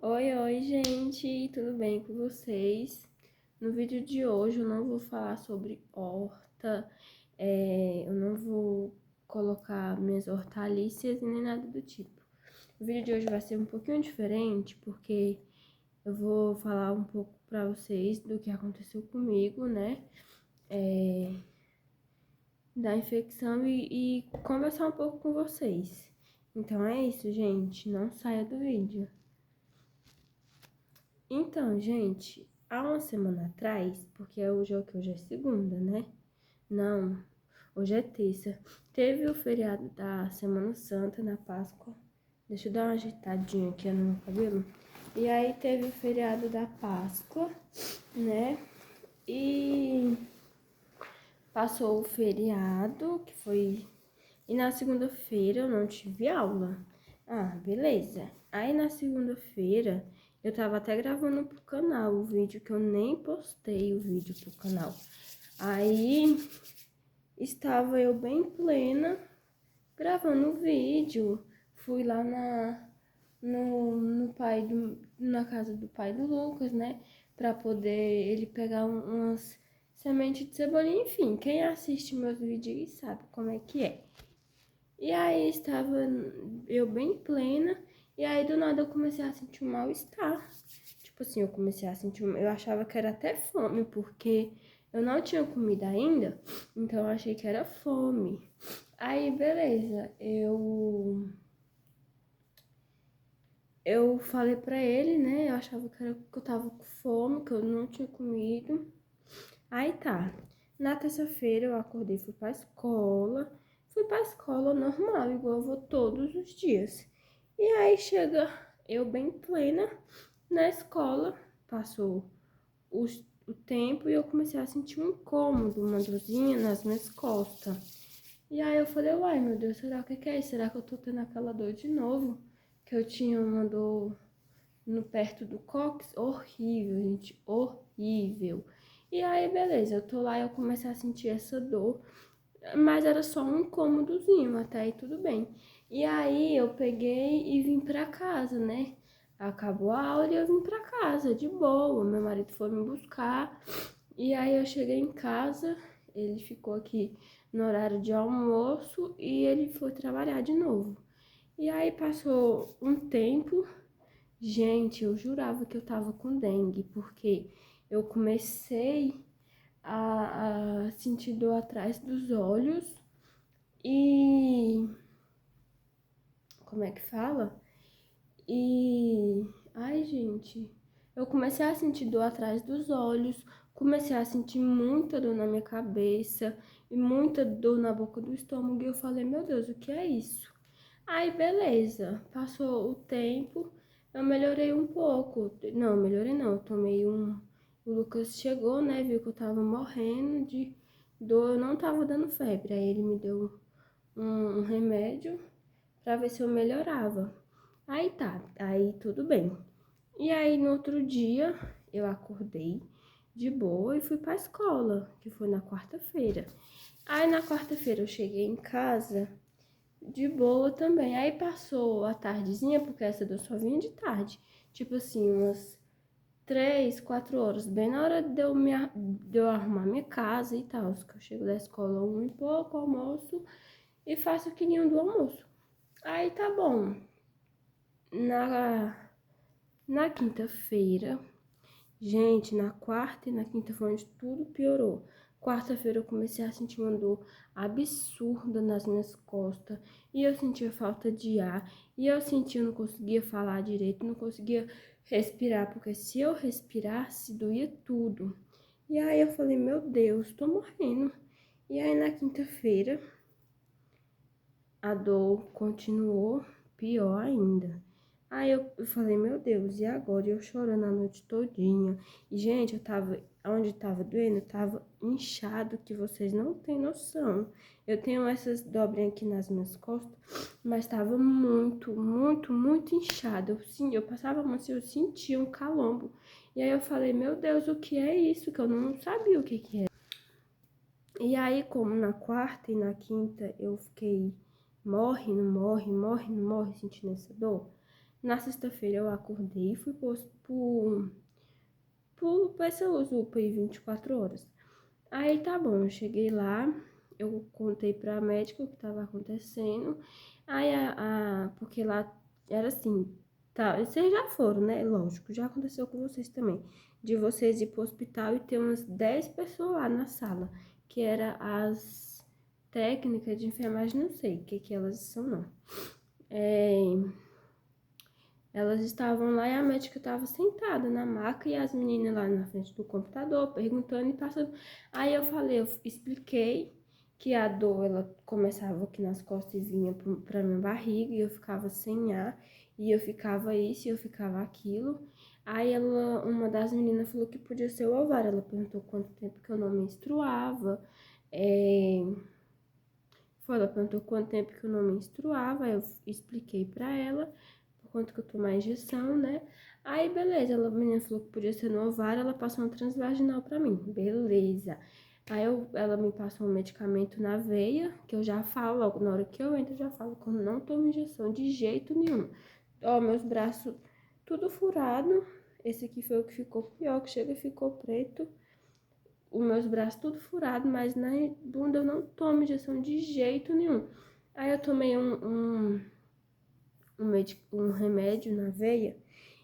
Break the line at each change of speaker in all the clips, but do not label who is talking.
Oi, gente, tudo bem com vocês? No vídeo de hoje eu não vou falar sobre horta, eu não vou colocar minhas hortaliças e nem nada do tipo. O vídeo de hoje vai ser um pouquinho diferente, porque eu vou falar um pouco pra vocês do que aconteceu comigo, né? Da infecção e conversar um pouco com vocês. Então é isso, gente, não saia do vídeo. Então, gente, há uma semana atrás, porque hoje é segunda, né? Não, hoje é terça. Teve o feriado da Semana Santa, na Páscoa. Deixa eu dar uma ajeitadinha aqui no meu cabelo. E aí teve o feriado da Páscoa, né? E passou o feriado, que foi... E na segunda-feira eu não tive aula. Ah, beleza. Aí na segunda-feira eu tava até gravando pro canal o vídeo, que eu nem postei o vídeo pro canal. Aí estava eu bem plena gravando o vídeo. Fui lá na casa do pai do Lucas, né? Pra poder ele pegar umas sementes de cebolinha. Enfim, quem assiste meus vídeos sabe como é que é. E aí estava eu bem plena, e aí do nada eu comecei a sentir um mal-estar. Tipo assim, eu comecei a sentir, eu achava que era até fome, porque eu não tinha comida ainda, então eu achei que era fome. Aí, beleza, eu falei pra ele, né, eu achava que eu tava com fome, que eu não tinha comido. Aí tá, na terça-feira eu acordei, fui pra escola normal, igual eu vou todos os dias. E aí chega eu bem plena na escola, passou o tempo e eu comecei a sentir um incômodo, uma dorzinha nas minhas costas. E aí eu falei, uai, meu Deus, será que é isso? Será que eu tô tendo aquela dor de novo? Que eu tinha uma dor no perto do cóccix? Horrível, gente, horrível. E aí, beleza, eu tô lá e eu comecei a sentir essa dor, mas era só um incômodozinho, até aí tudo bem. E aí eu peguei e vim pra casa, né? Acabou a aula e eu vim pra casa, de boa. Meu marido foi me buscar. E aí eu cheguei em casa, ele ficou aqui no horário de almoço e ele foi trabalhar de novo. E aí passou um tempo, gente, eu jurava que eu tava com dengue, porque eu comecei a sentir dor atrás dos olhos e... Como é que fala? E... Ai, gente, eu comecei a sentir dor atrás dos olhos, comecei a sentir muita dor na minha cabeça e muita dor na boca do estômago. E eu falei, meu Deus, o que é isso? Aí, beleza, passou o tempo, eu melhorei um pouco. Não, melhorei não, eu tomei um... O Lucas chegou, né, viu que eu tava morrendo de dor, eu não tava dando febre. Aí ele me deu um remédio pra ver se eu melhorava. Aí tá, aí tudo bem. E aí no outro dia eu acordei de boa e fui pra escola, que foi na quarta-feira. Aí na quarta-feira eu cheguei em casa de boa também. Aí passou a tardezinha, porque essa deu só vinha de tarde. Tipo assim, umas 3, 4 horas, bem na hora de eu arrumar minha casa e tal. Que eu chego da escola 1 e pouco, almoço e faço o quininho do almoço. Aí tá bom. Na quinta-feira, gente, na quarta e na quinta foi onde tudo piorou. Quarta-feira eu comecei a sentir uma dor absurda nas minhas costas e eu sentia falta de ar e eu sentia, eu não conseguia falar direito, não conseguia respirar, porque se eu respirasse doía tudo. E aí eu falei, meu Deus, tô morrendo. E aí na quinta-feira a dor continuou pior ainda. Aí eu falei, meu Deus, e agora? E eu chorando a noite todinha. E, gente, onde tava doendo, tava inchado, que vocês não têm noção. Eu tenho essas dobrinhas aqui nas minhas costas, mas tava muito, muito, muito inchado. Eu passava a mão assim, eu sentia um calombo. E aí eu falei, meu Deus, o que é isso? Que eu não sabia o que que era. E aí, como na quarta e na quinta eu fiquei morre, não morre, morre, não morre, sentindo essa dor. Na sexta-feira eu acordei e fui posto por essa UPA 24 horas. Aí tá bom, eu cheguei lá, eu contei pra médica o que tava acontecendo. Aí porque lá era assim, tá, vocês já foram, né? Lógico, já aconteceu com vocês também. De vocês ir pro hospital e ter umas 10 pessoas lá na sala, que era as técnicas de enfermagem, não sei o que elas são, não. Elas estavam lá e a médica estava sentada na maca e as meninas lá na frente do computador, perguntando e passando. Aí eu expliquei que a dor, ela começava aqui nas costas e vinha pra minha barriga e eu ficava sem ar, e eu ficava isso e eu ficava aquilo. Aí uma das meninas falou que podia ser o ovário, ela perguntou quanto tempo que eu não menstruava, ela perguntou quanto tempo que eu não menstruava, aí eu expliquei pra ela por conta que eu tomo a injeção, né? Aí, beleza, a menina falou que podia ser no ovário, ela passou uma transvaginal pra mim, beleza. Aí ela me passou um medicamento na veia, que eu já falo logo, na hora que eu entro, eu já falo que eu não tomo injeção de jeito nenhum. Ó, meus braços tudo furado, esse aqui foi o que ficou pior, que chega e ficou preto. Os meus braços tudo furado, mas na bunda eu não tomo injeção de jeito nenhum. Aí eu tomei um remédio na veia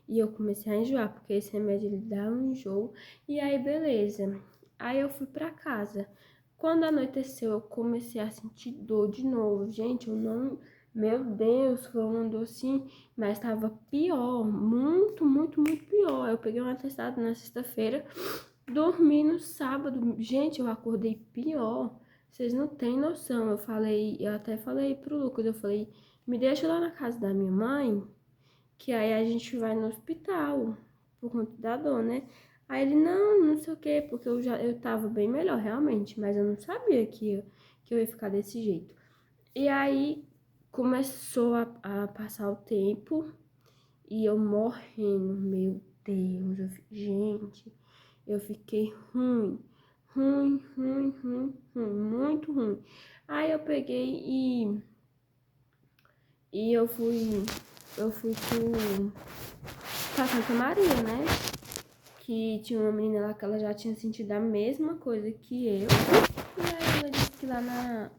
e eu comecei a enjoar, porque esse remédio ele dá um enjoo. E aí, beleza. Aí eu fui pra casa. Quando anoiteceu, eu comecei a sentir dor de novo. Gente, eu não. Meu Deus, foi uma dor assim, mas tava pior, muito, muito, muito pior. Eu peguei um atestado na sexta-feira, dormi no sábado. Gente, eu acordei pior. Vocês não têm noção. Eu até falei pro Lucas, eu falei, me deixa lá na casa da minha mãe, que aí a gente vai no hospital, por conta da dor, né? Aí ele, não sei o quê, porque eu tava bem melhor, realmente, mas eu não sabia que eu ia ficar desse jeito. E aí começou a passar o tempo e eu morrendo, meu Deus, gente, eu fiquei ruim, muito ruim. Aí eu peguei e eu fui pra Santa Maria, né? Que tinha uma menina lá que ela já tinha sentido a mesma coisa que eu. E aí ela disse que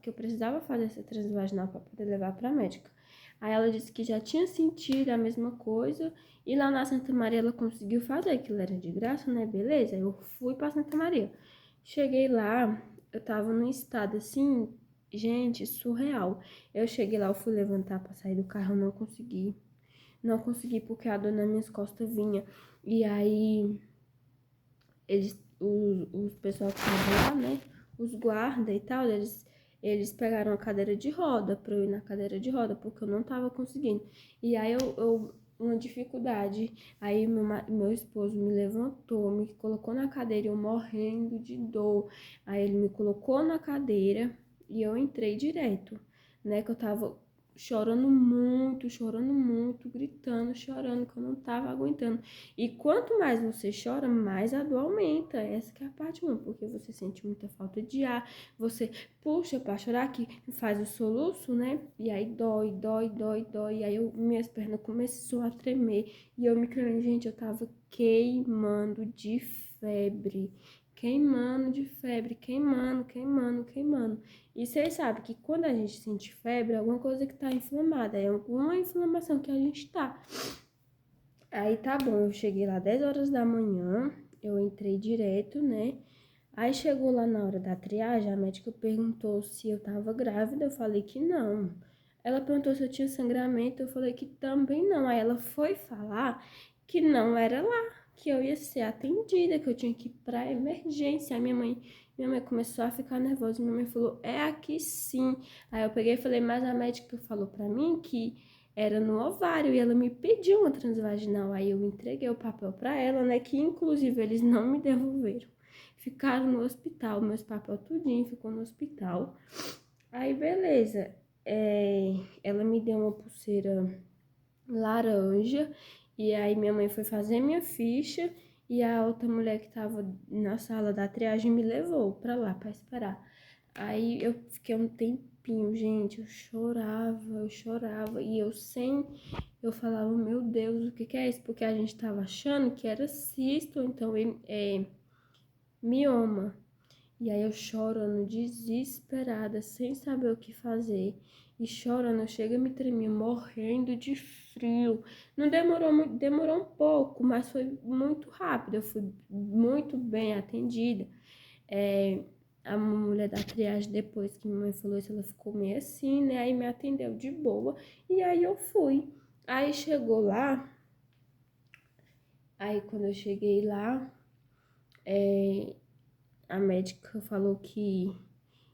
que eu precisava fazer essa transvaginal para poder levar pra médica. Aí ela disse que já tinha sentido a mesma coisa e lá na Santa Maria ela conseguiu fazer, aquilo era de graça, né? Beleza, eu fui pra Santa Maria. Cheguei lá, eu tava num estado assim, gente, surreal. Eu cheguei lá, eu fui levantar pra sair do carro, eu não consegui. Não consegui porque a dor nas minhas costas vinha. E aí, os pessoal que estavam lá, né? Os guardas e tal, eles pegaram a cadeira de roda pra eu ir na cadeira de roda, porque eu não tava conseguindo. E aí, uma dificuldade. Aí, meu esposo me levantou, me colocou na cadeira, eu morrendo de dor. Aí, ele me colocou na cadeira e eu entrei direto, né? Que eu tava chorando muito, gritando, chorando, que eu não tava aguentando. E quanto mais você chora, mais a dor aumenta. Essa que é a parte ruim, porque você sente muita falta de ar, você puxa pra chorar, que faz o soluço, né? E aí dói. E aí minhas pernas começou a tremer. E eu me querendo, gente, eu tava queimando de febre. Queimando de febre, queimando. E vocês sabem que quando a gente sente febre, é alguma coisa que tá inflamada, é alguma inflamação que a gente tá. Aí tá bom, eu cheguei lá 10 horas da manhã, eu entrei direto, né? Aí chegou lá na hora da triagem, a médica perguntou se eu tava grávida, eu falei que não. Ela perguntou se eu tinha sangramento, eu falei que também não. Aí ela foi falar que não era lá, que eu ia ser atendida, que eu tinha que ir pra emergência. Aí minha mãe começou a ficar nervosa, minha mãe falou, é aqui sim. Aí eu peguei e falei, mas a médica falou pra mim que era no ovário e ela me pediu uma transvaginal. Aí eu entreguei o papel pra ela, né, que inclusive eles não me devolveram. Ficaram no hospital, meus papéis tudinho ficou no hospital. Aí beleza, ela me deu uma pulseira laranja e aí minha mãe foi fazer minha ficha e a outra mulher que tava na sala da triagem me levou pra lá pra esperar. Aí eu fiquei um tempão espinho, gente, eu chorava, e eu falava, meu Deus, o que que é isso? Porque a gente tava achando que era cisto, então é mioma. E aí eu chorando, desesperada, sem saber o que fazer. E chorando, eu chego a me tremer, morrendo de frio. Não demorou muito, demorou um pouco, mas foi muito rápido. Eu fui muito bem atendida. É, a mulher da triagem, depois que minha mãe falou isso, ela ficou meio assim, né? Aí me atendeu de boa. E aí eu fui. Aí chegou lá, aí quando eu cheguei lá, a médica falou que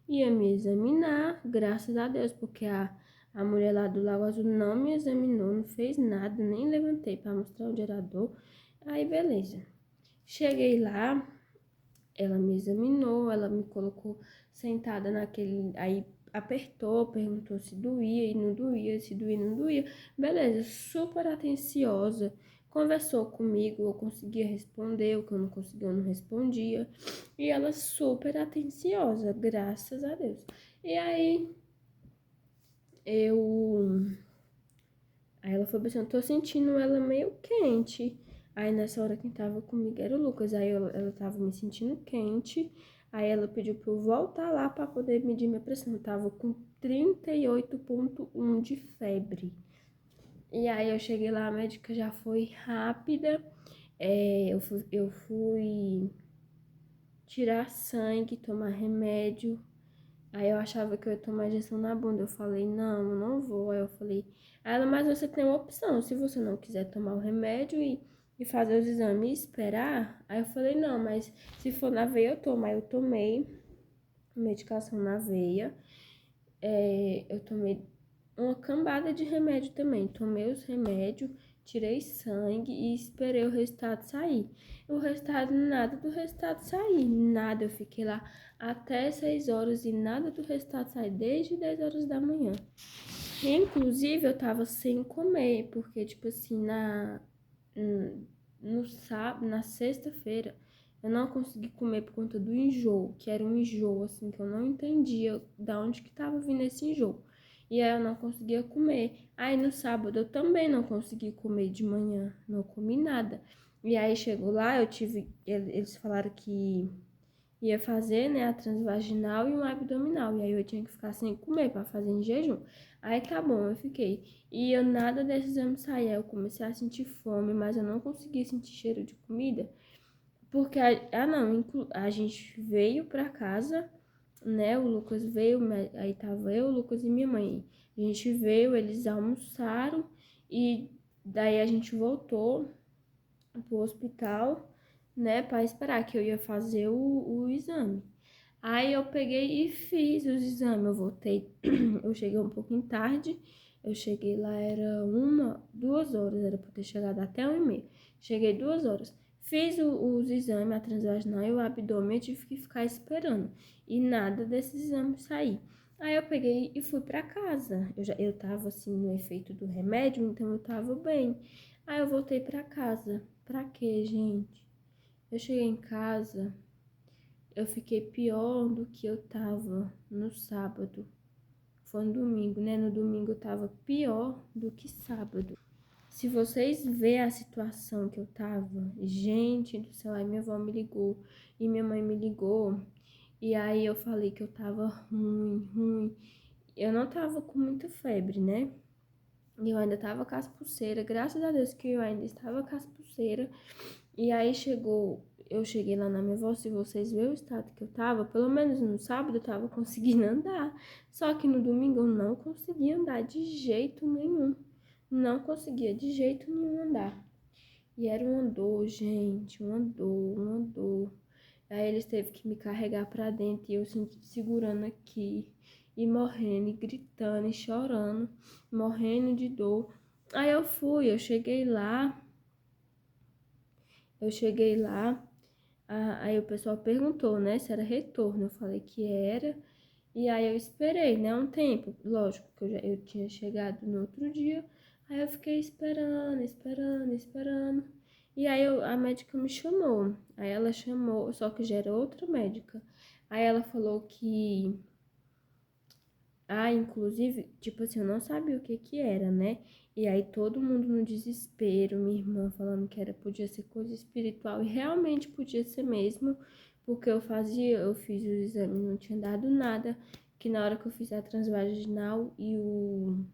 ia me examinar, graças a Deus, porque a mulher lá do Lago Azul não me examinou, não fez nada, nem levantei para mostrar onde era a dor. Aí, beleza. Cheguei lá, ela me examinou, ela me colocou sentada naquele. Aí apertou, perguntou se doía e não doía, se doía e não doía. Beleza, super atenciosa. Conversou comigo, eu conseguia responder, o que eu não conseguia, eu não respondia. E ela super atenciosa, graças a Deus. E aí eu. Aí ela falou assim, eu tô sentindo ela meio quente. Aí nessa hora quem tava comigo era o Lucas. Aí ela tava me sentindo quente. Aí ela pediu pra eu voltar lá pra poder medir minha pressão. Eu tava com 38,1 de febre. E aí eu cheguei lá, a médica já foi rápida. Eu fui tirar sangue, tomar remédio. Aí eu achava que eu ia tomar injeção na bunda. Eu falei, não, não vou. Aí eu falei, ela, mas você tem uma opção. Se você não quiser tomar o remédio e fazer os exames e esperar. Aí eu falei, não, mas se for na veia eu tomo. Aí eu tomei medicação na veia. Eu tomei uma cambada de remédio também. Tomei os remédios, tirei sangue e esperei o resultado sair. O resultado, nada do resultado sair, nada. Eu fiquei lá até 6 horas e nada do resultado sair, desde 10 horas da manhã. Inclusive, eu tava sem comer, porque, tipo assim, no sábado, na sexta-feira, eu não consegui comer por conta do enjoo, que era um enjoo, assim, que eu não entendia da onde que tava vindo esse enjoo. E aí eu não conseguia comer. Aí no sábado eu também não consegui comer de manhã, não comi nada. E aí chegou lá, eles falaram que ia fazer, né, a transvaginal e um abdominal. E aí eu tinha que ficar sem comer para fazer em jejum. Aí tá bom, eu fiquei. E eu nada desse exame saía. Aí eu comecei a sentir fome, mas eu não conseguia sentir cheiro de comida. Porque, a gente veio pra casa, né, o Lucas veio, aí tava eu, o Lucas e minha mãe. A gente veio, eles almoçaram e daí a gente voltou pro hospital, né, para esperar que eu ia fazer o exame. Aí eu peguei e fiz os exames, eu voltei, eu cheguei um pouquinho tarde, eu cheguei lá, era 2 horas, era para ter chegado até 1h30. Cheguei 2 horas, fiz os exames, a transvaginal e o abdômen, eu tive que ficar esperando, e nada desses exames sair. Aí eu peguei e fui para casa, eu tava assim no efeito do remédio, então eu tava bem. Aí eu voltei para casa, pra quê, gente? Eu cheguei em casa, eu fiquei pior do que eu tava no sábado. Foi no domingo, né? No domingo eu tava pior do que sábado. Se vocês verem a situação que eu tava, gente do céu, aí minha avó me ligou e minha mãe me ligou. E aí eu falei que eu tava ruim, ruim. Eu não tava com muita febre, né? E eu ainda tava com as pulseiras, graças a Deus que eu ainda estava com as pulseiras. E aí eu cheguei lá na minha avó, se vocês verem o estado que eu tava, pelo menos no sábado eu tava conseguindo andar. Só que no domingo eu não conseguia andar de jeito nenhum. Não conseguia de jeito nenhum andar. E era uma dor, gente, uma dor. Aí eles teve que me carregar pra dentro e eu segurando aqui, e morrendo, e gritando, e chorando, morrendo de dor. Aí eu cheguei lá, aí o pessoal perguntou, né, se era retorno. Eu falei que era, e aí eu esperei, né, um tempo. Lógico que eu tinha chegado no outro dia, aí eu fiquei esperando, esperando, esperando. E aí a médica me chamou, aí ela chamou, só que já era outra médica. Aí ela falou Ah, inclusive, tipo assim, eu não sabia o que que era, né? E aí todo mundo no desespero, minha irmã falando que era, podia ser coisa espiritual, e realmente podia ser mesmo, porque eu fiz o exame, não tinha dado nada, que na hora que eu fiz a transvaginal e o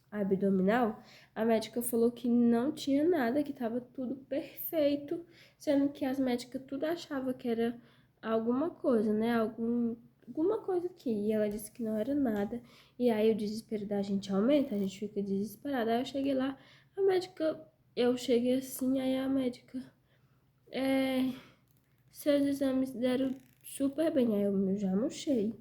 abdominal, a médica falou que não tinha nada, que tava tudo perfeito, sendo que as médicas tudo achavam que era alguma coisa, né? Alguma coisa aqui. E ela disse que não era nada. E aí o desespero da gente aumenta, a gente fica desesperada. Aí eu cheguei lá, a médica, eu cheguei assim, aí a médica, é, seus exames deram super bem. Aí eu já murchei.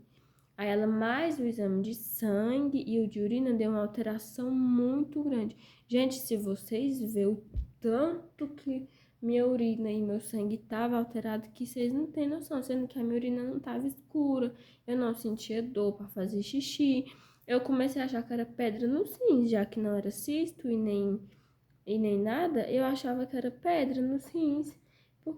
Aí ela mais o exame de sangue e o de urina deu uma alteração muito grande. Gente, se vocês verem o tanto que minha urina e meu sangue tava alterado, que vocês não têm noção, sendo que a minha urina não tava escura, eu não sentia dor para fazer xixi. Eu comecei a achar que era pedra no rim, já que não era cisto e nem nada, eu achava que era pedra nos rins.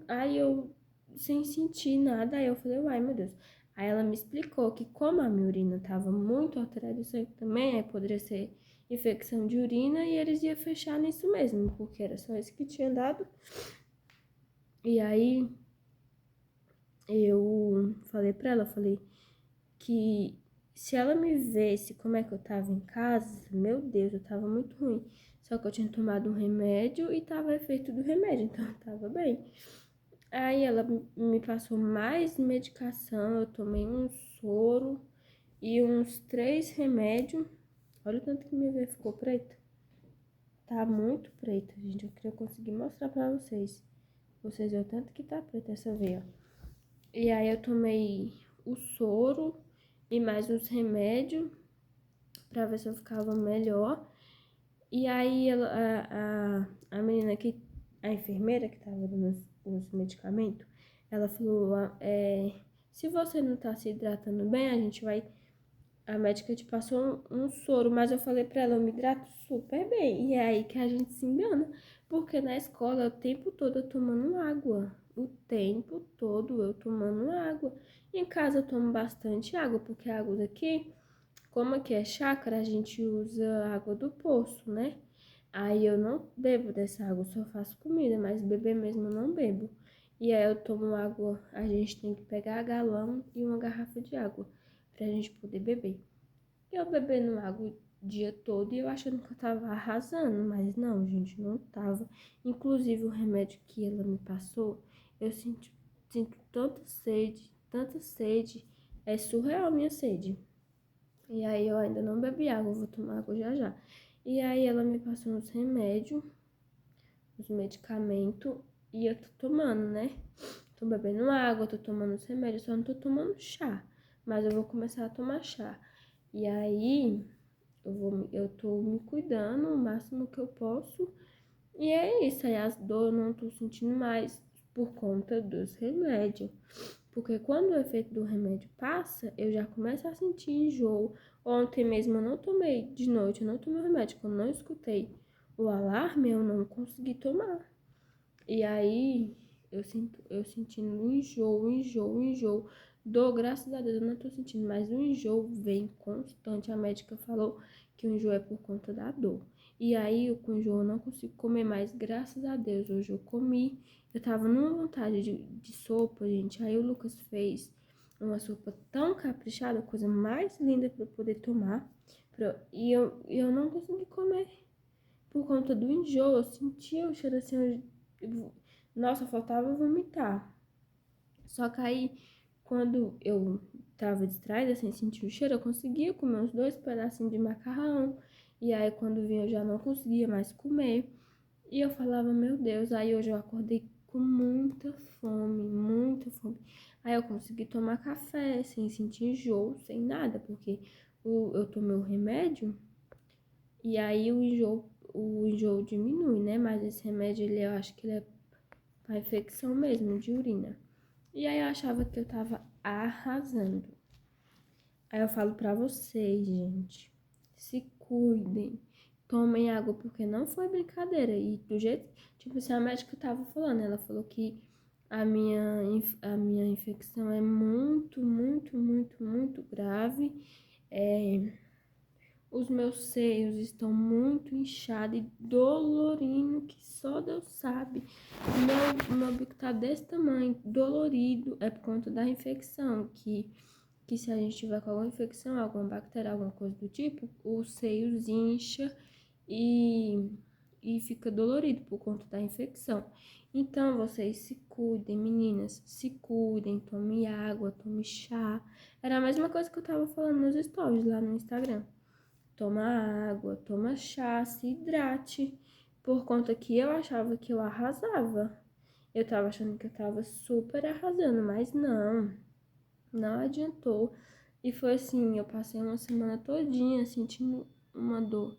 Aí eu, sem sentir nada, aí eu falei, uai, meu Deus. Aí ela me explicou que como a minha urina estava muito alterada, isso aí também, aí poderia ser infecção de urina e eles iam fechar nisso mesmo, porque era só isso que tinha dado. E aí eu falei pra ela, falei que se ela me visse como é que eu tava em casa, meu Deus, eu tava muito ruim. Só que eu tinha tomado um remédio e tava efeito do remédio, então eu tava bem. Aí ela me passou mais medicação, eu tomei um soro e uns 3 remédios. Olha o tanto que minha veia ficou preta. Tá muito preta, gente. Eu queria conseguir mostrar pra vocês. Vocês veem o tanto que tá preta essa veia. E aí eu tomei o soro e mais uns remédios pra ver se eu ficava melhor. E aí a menina que, a enfermeira que tava dando os medicamentos, ela falou, se você não tá se hidratando bem, a gente vai. A médica te passou um soro, mas eu falei pra ela, eu me hidrato super bem. E é aí que a gente se engana, porque na escola o tempo todo eu tomando água. O tempo todo eu tomando água. Em casa eu tomo bastante água, porque a água daqui, como aqui é chácara, a gente usa água do poço, né? Aí eu não bebo dessa água, só faço comida, mas beber mesmo eu não bebo. E aí eu tomo água, a gente tem que pegar galão e uma garrafa de água pra gente poder beber. Eu bebendo água o dia todo e eu achando que eu tava arrasando, mas não, gente, não tava. Inclusive o remédio que ela me passou, eu sinto tanta sede, é surreal a minha sede. E aí eu ainda não bebi água, vou tomar água já já. E aí ela me passou uns remédios, os medicamentos, e eu tô tomando, né? Tô bebendo água, tô tomando os remédios, só não tô tomando chá. Mas eu vou começar a tomar chá. E aí eu tô me cuidando o máximo que eu posso. E é isso, aí as dores eu não tô sentindo mais por conta dos remédios. Porque quando o efeito do remédio passa, eu já começo a sentir enjoo. Ontem mesmo eu não tomei de noite, eu não tomei o remédio. Quando eu não escutei o alarme, eu não consegui tomar. E aí eu sentindo um enjoo. Dor, graças a Deus, eu não tô sentindo, mas o enjoo vem constante. A médica falou que o enjoo é por conta da dor. E aí, com o enjoo, eu não consigo comer mais, graças a Deus. Hoje eu comi. Eu tava numa vontade de sopa, gente. Aí o Lucas fez uma sopa tão caprichada, coisa mais linda pra eu poder tomar. E eu não consegui comer por conta do enjoo. Eu sentia o cheiro assim, nossa, faltava vomitar. Só que aí, quando eu tava distraída, sem sentir o cheiro, eu conseguia comer uns 2 pedacinhos de macarrão. E aí, quando vinha, eu já não conseguia mais comer. E eu falava, meu Deus, aí hoje eu acordei com muita fome, muita fome. Aí eu consegui tomar café sem sentir enjoo, sem nada, porque eu tomei o remédio e aí o enjoo diminui, né? Mas esse remédio, eu acho que ele é pra infecção mesmo, de urina. E aí eu achava que eu tava arrasando. Aí eu falo pra vocês, gente, se cuidem, tomem água, porque não foi brincadeira. E do jeito, tipo assim, a médica tava falando, ela falou que a minha infecção é muito, muito, muito, muito grave. Os meus seios estão muito inchados e dolorindo, que só Deus sabe. Meu bico tá desse tamanho, dolorido, é por conta da infecção, que se a gente tiver com alguma infecção, alguma bactéria, alguma coisa do tipo, os seios incha e, e fica dolorido por conta da infecção. Então, vocês se cuidem, meninas, se cuidem, tome água, tome chá. Era a mesma coisa que eu tava falando nos stories lá no Instagram. Toma água, toma chá, se hidrate. Por conta que eu achava que eu arrasava. Eu tava achando que eu tava super arrasando, mas não adiantou. E foi assim, eu passei uma semana todinha sentindo uma dor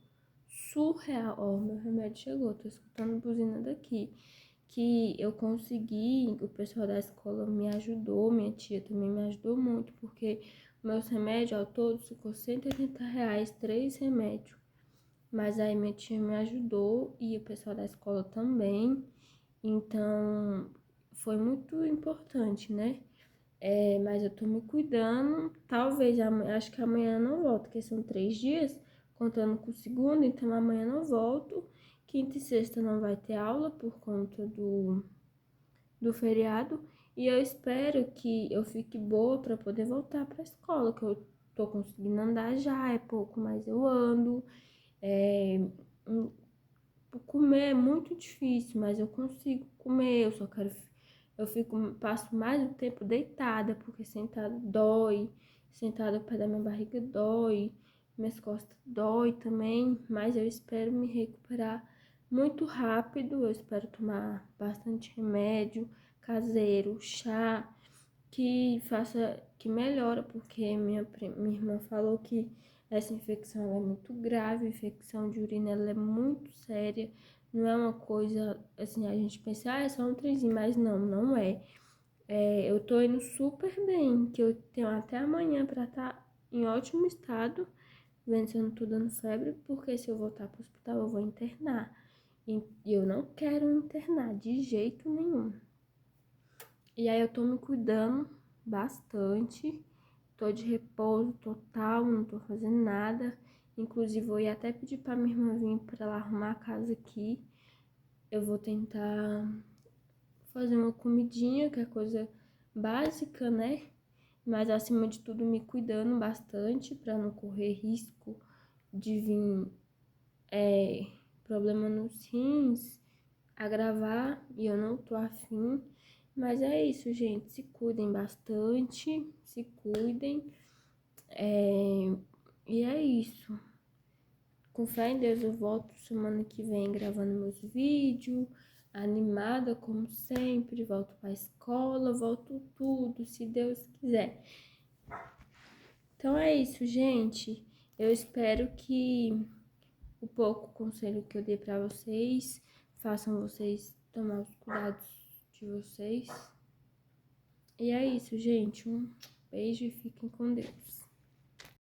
surreal. Ó, meu remédio chegou, tô escutando buzina daqui. Que eu consegui, o pessoal da escola me ajudou, minha tia também me ajudou muito, porque meus remédios ao todo ficou R$ 180, 3 remédios. Mas aí minha tia me ajudou e o pessoal da escola também. Então foi muito importante, né? Mas eu tô me cuidando. Talvez amanhã, acho que amanhã eu não volto, porque são 3 dias, contando com o segundo, então amanhã eu não volto. Quinta e sexta não vai ter aula por conta do feriado. E eu espero que eu fique boa para poder voltar para a escola, que eu tô conseguindo andar já, é pouco, mas eu ando. É, Comer é muito difícil, mas eu consigo comer, eu só quero. Passo mais o tempo deitada, porque sentada dói, sentada ao pé da minha barriga dói, minhas costas dói também, mas eu espero me recuperar muito rápido, eu espero tomar bastante remédio caseiro, chá, que melhora, porque minha irmã falou que essa infecção ela é muito grave, a infecção de urina ela é muito séria, não é uma coisa assim, a gente pensa, é só um trenzinho, mas não é. Eu tô indo super bem, que eu tenho até amanhã pra estar em ótimo estado, vendo se eu não tô dando febre, porque se eu voltar pro hospital eu vou internar. E eu não quero internar de jeito nenhum. E aí eu tô me cuidando bastante, tô de repouso total, não tô fazendo nada. Inclusive, vou ir até pedir pra minha irmã vir pra ela arrumar a casa aqui. Eu vou tentar fazer uma comidinha, que é coisa básica, né? Mas acima de tudo, me cuidando bastante pra não correr risco de vir problema nos rins, agravar, e eu não tô afim. Mas é isso, gente. Se cuidem bastante, se cuidem. E é isso. Com fé em Deus, eu volto semana que vem gravando meus vídeos, animada como sempre. Volto pra escola, volto tudo, se Deus quiser. Então é isso, gente. Eu espero que o pouco conselho que eu dei pra vocês façam vocês tomar os cuidados de vocês. E é isso, gente. Um beijo e fiquem com Deus.